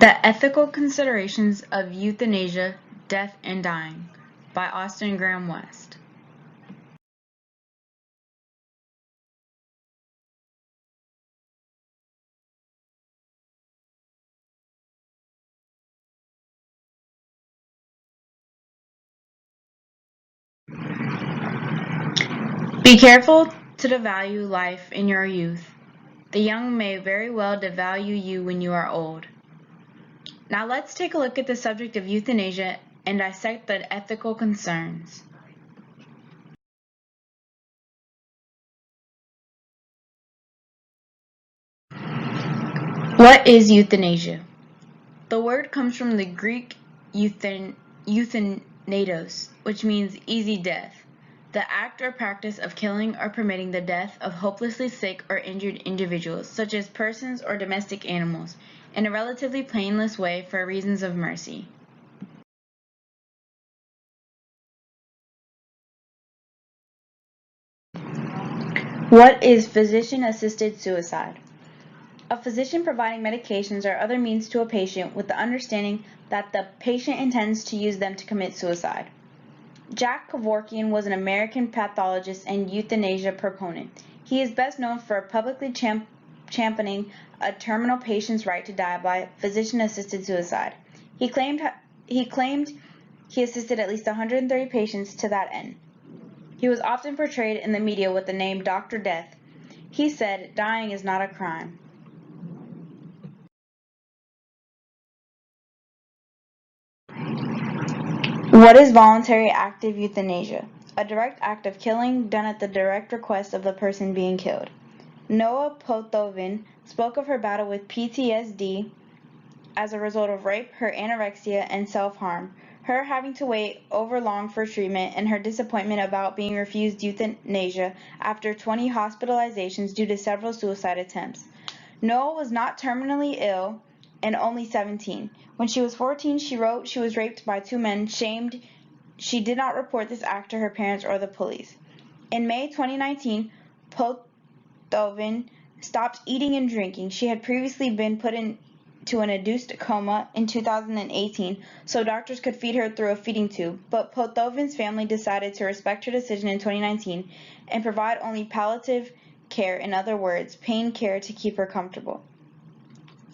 The Ethical Considerations of Euthanasia, Death and Dying by Austin Graham West. Be careful to devalue life in your youth. The young may very well devalue you when you are old. Now let's take a look at the subject of euthanasia and dissect the ethical concerns. What is euthanasia? The word comes from the Greek euthanatos, which means easy death, the act or practice of killing or permitting the death of hopelessly sick or injured individuals, such as persons or domestic animals, in a relatively painless way for reasons of mercy. What is physician-assisted suicide? A physician providing medications or other means to a patient with the understanding that the patient intends to use them to commit suicide. Jack Kevorkian was an American pathologist and euthanasia proponent. He is best known for publicly championing a terminal patient's right to die by physician-assisted suicide. He claimed he assisted at least 130 patients to that end. He was often portrayed in the media with the name Dr. Death. He said, "Dying is not a crime." What is voluntary active euthanasia? A direct act of killing done at the direct request of the person being killed. Noah Pothoven spoke of her battle with PTSD as a result of rape, her anorexia, and self-harm, her having to wait over long for treatment, and her disappointment about being refused euthanasia after 20 hospitalizations due to several suicide attempts. Noah was not terminally ill and only 17. When she was 14, she wrote she was raped by two men, shamed. She did not report this act to her parents or the police. In May 2019, Pothoven stopped eating and drinking. She had previously been put into an induced coma in 2018 so doctors could feed her through a feeding tube, but Pothoven's family decided to respect her decision in 2019 and provide only palliative care, in other words, pain care to keep her comfortable.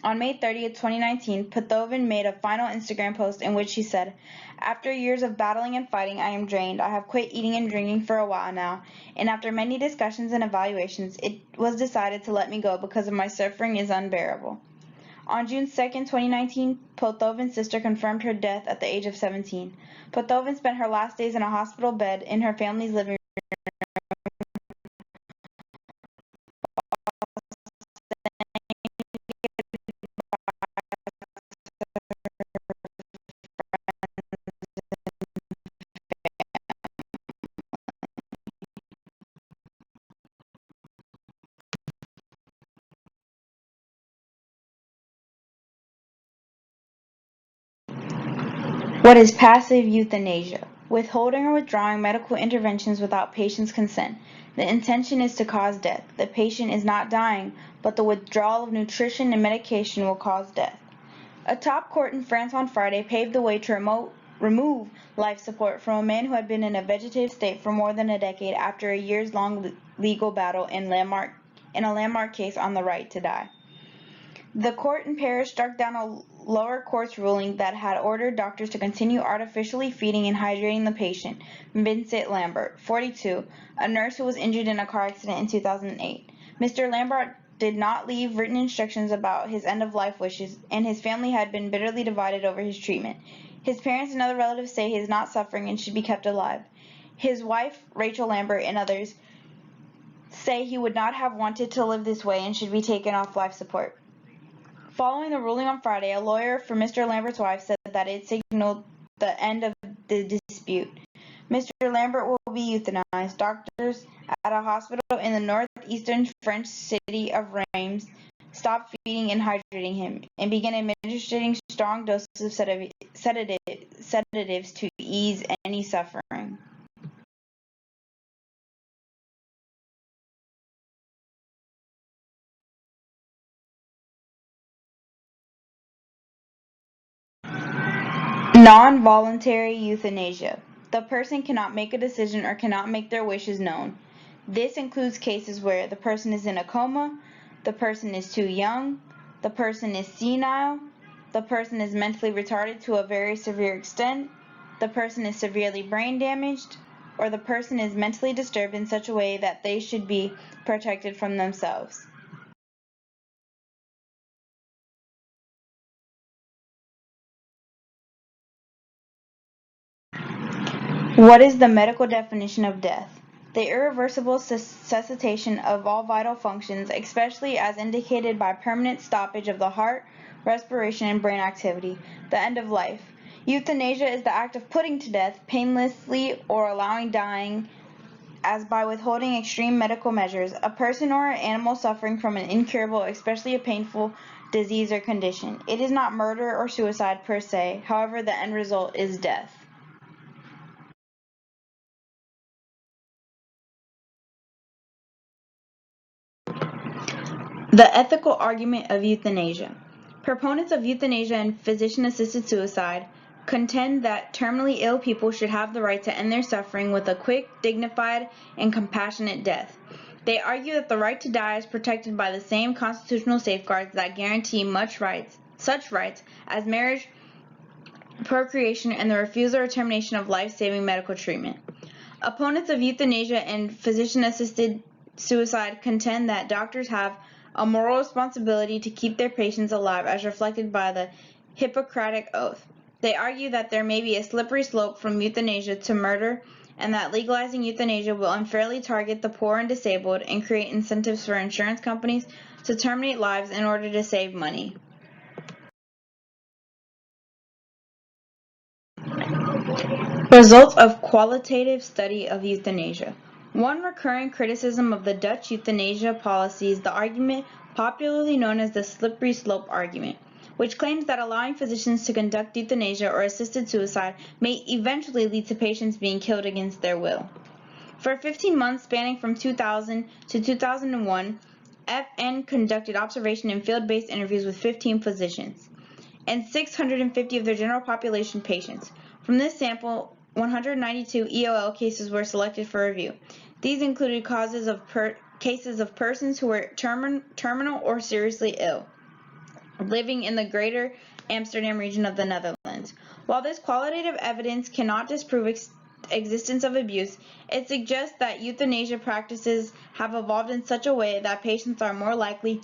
On May 30th, 2019, Pothoven made a final Instagram post in which she said, "After years of battling and fighting, I am drained. I have quit eating and drinking for a while now, and after many discussions and evaluations, it was decided to let me go because of my suffering is unbearable." On June 2nd, 2019, Pothoven's sister confirmed her death at the age of 17. Pothoven spent her last days in a hospital bed in her family's living room. What is passive euthanasia? Withholding or withdrawing medical interventions without patient's consent. The intention is to cause death. The patient is not dying, but the withdrawal of nutrition and medication will cause death. A top court in France on Friday paved the way to remove life support from a man who had been in a vegetative state for more than a decade after a years-long legal battle in a landmark case on the right to die. The court in Paris struck down a lower court's ruling that had ordered doctors to continue artificially feeding and hydrating the patient, Vincent Lambert, 42, a nurse who was injured in a car accident in 2008. Mr. Lambert did not leave written instructions about his end-of-life wishes, and his family had been bitterly divided over his treatment. His parents and other relatives say he is not suffering and should be kept alive. His wife, Rachel Lambert, and others say he would not have wanted to live this way and should be taken off life support. Following the ruling on Friday, a lawyer for Mr. Lambert's wife said that it signaled the end of the dispute. Mr. Lambert will be euthanized. Doctors at a hospital in the northeastern French city of Reims stopped feeding and hydrating him and began administering strong doses of sedatives to ease any suffering. Non-voluntary euthanasia. The person cannot make a decision or cannot make their wishes known. This includes cases where the person is in a coma, the person is too young, the person is senile, the person is mentally retarded to a very severe extent, the person is severely brain damaged, or the person is mentally disturbed in such a way that they should be protected from themselves. What is the medical definition of death? The irreversible cessation of all vital functions, especially as indicated by permanent stoppage of the heart, respiration, and brain activity. The end of life. Euthanasia is the act of putting to death painlessly or allowing dying as by withholding extreme medical measures, a person or an animal suffering from an incurable, especially a painful disease or condition. It is not murder or suicide per se, however, the end result is death. The ethical argument of euthanasia. Proponents of euthanasia and physician-assisted suicide contend that terminally ill people should have the right to end their suffering with a quick, dignified, and compassionate death. They argue that the right to die is protected by the same constitutional safeguards that guarantee such rights as marriage, procreation, and the refusal or termination of life-saving medical treatment. Opponents of euthanasia and physician-assisted suicide contend that doctors have a moral responsibility to keep their patients alive as reflected by the Hippocratic Oath. They argue that there may be a slippery slope from euthanasia to murder and that legalizing euthanasia will unfairly target the poor and disabled and create incentives for insurance companies to terminate lives in order to save money. Results of qualitative study of euthanasia. One recurring criticism of the Dutch euthanasia policy is the argument popularly known as the slippery slope argument, which claims that allowing physicians to conduct euthanasia or assisted suicide may eventually lead to patients being killed against their will. For 15 months spanning from 2000 to 2001, FN conducted observation and field-based interviews with 15 physicians and 650 of their general population patients. From this sample, 192 EOL cases were selected for review. These included cases of persons who were terminal or seriously ill, living in the Greater Amsterdam region of the Netherlands. While this qualitative evidence cannot disprove existence of abuse, it suggests that euthanasia practices have evolved in such a way that patients are more likely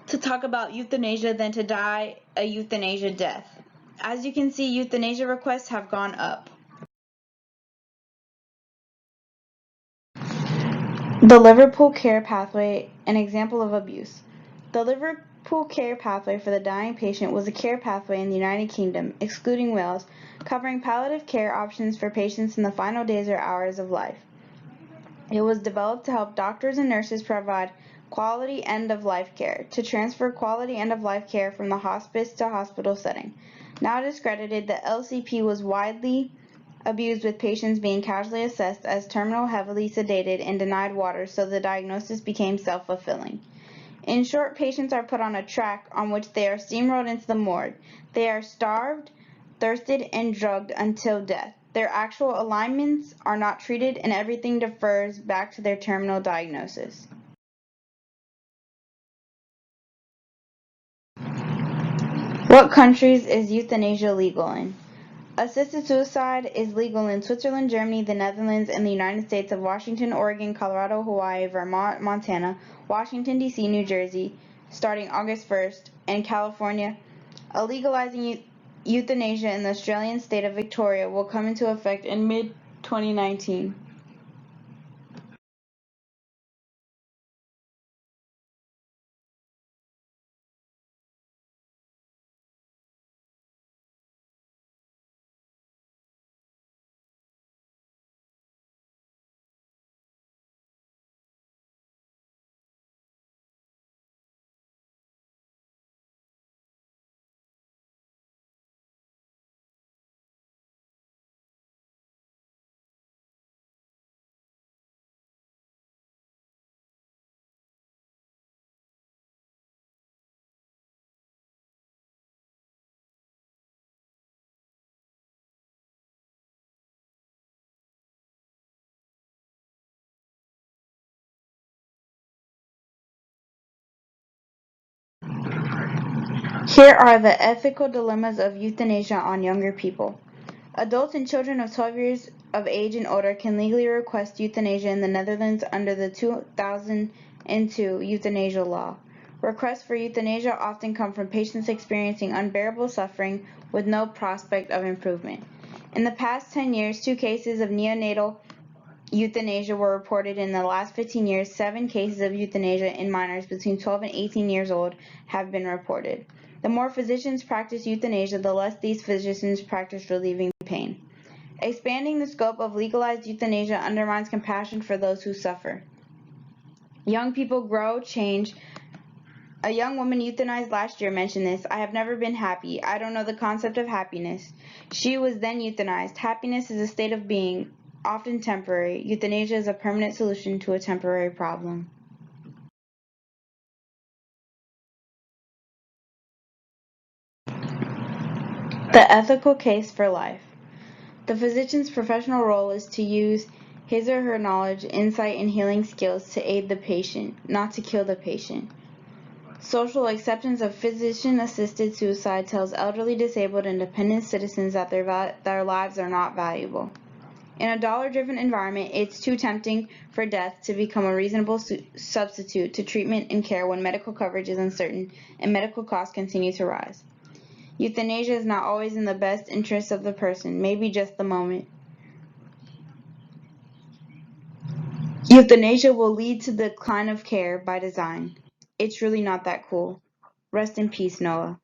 to talk about euthanasia than to die a euthanasia death. As you can see, euthanasia requests have gone up. The Liverpool Care Pathway, an example of abuse. The Liverpool Care Pathway for the dying patient was a care pathway in the United Kingdom, excluding Wales, covering palliative care options for patients in the final days or hours of life. It was developed to help doctors and nurses provide quality end-of-life care, to transfer quality end-of-life care from the hospice to hospital setting. Now discredited, the LCP was widely abused with patients being casually assessed as terminal, heavily sedated, and denied water, so the diagnosis became self-fulfilling. In short, patients are put on a track on which they are steamrolled into the morgue. They are starved, thirsted, and drugged until death. Their actual alignments are not treated, and everything defers back to their terminal diagnosis. What countries is euthanasia legal in? Assisted suicide is legal in Switzerland, Germany, the Netherlands, and the United States of Washington, Oregon, Colorado, Hawaii, Vermont, Montana, Washington, D.C., New Jersey, starting August 1st, and California. Legalizing euthanasia in the Australian state of Victoria will come into effect in mid-2019. Here are the ethical dilemmas of euthanasia on younger people. Adults and children of 12 years of age and older can legally request euthanasia in the Netherlands under the 2002 euthanasia law. Requests for euthanasia often come from patients experiencing unbearable suffering with no prospect of improvement. In the past 10 years, 2 cases of neonatal euthanasia were reported. In the last 15 years, 7 cases of euthanasia in minors between 12 and 18 years old have been reported. The more physicians practice euthanasia, the less these physicians practice relieving pain. Expanding the scope of legalized euthanasia undermines compassion for those who suffer. Young people grow, change. A young woman euthanized last year mentioned this. I have never been happy. I don't know the concept of happiness. She was then euthanized. Happiness is a state of being, often temporary. Euthanasia is a permanent solution to a temporary problem. The ethical case for life. The physician's professional role is to use his or her knowledge, insight, and healing skills to aid the patient, not to kill the patient. Social acceptance of physician-assisted suicide tells elderly, disabled, and dependent citizens that their lives are not valuable. In a dollar-driven environment, it's too tempting for death to become a reasonable substitute to treatment and care when medical coverage is uncertain and medical costs continue to rise. Euthanasia is not always in the best interest of the person, maybe just the moment. Euthanasia will lead to the decline of care by design. It's really not that cool. Rest in peace, Noah.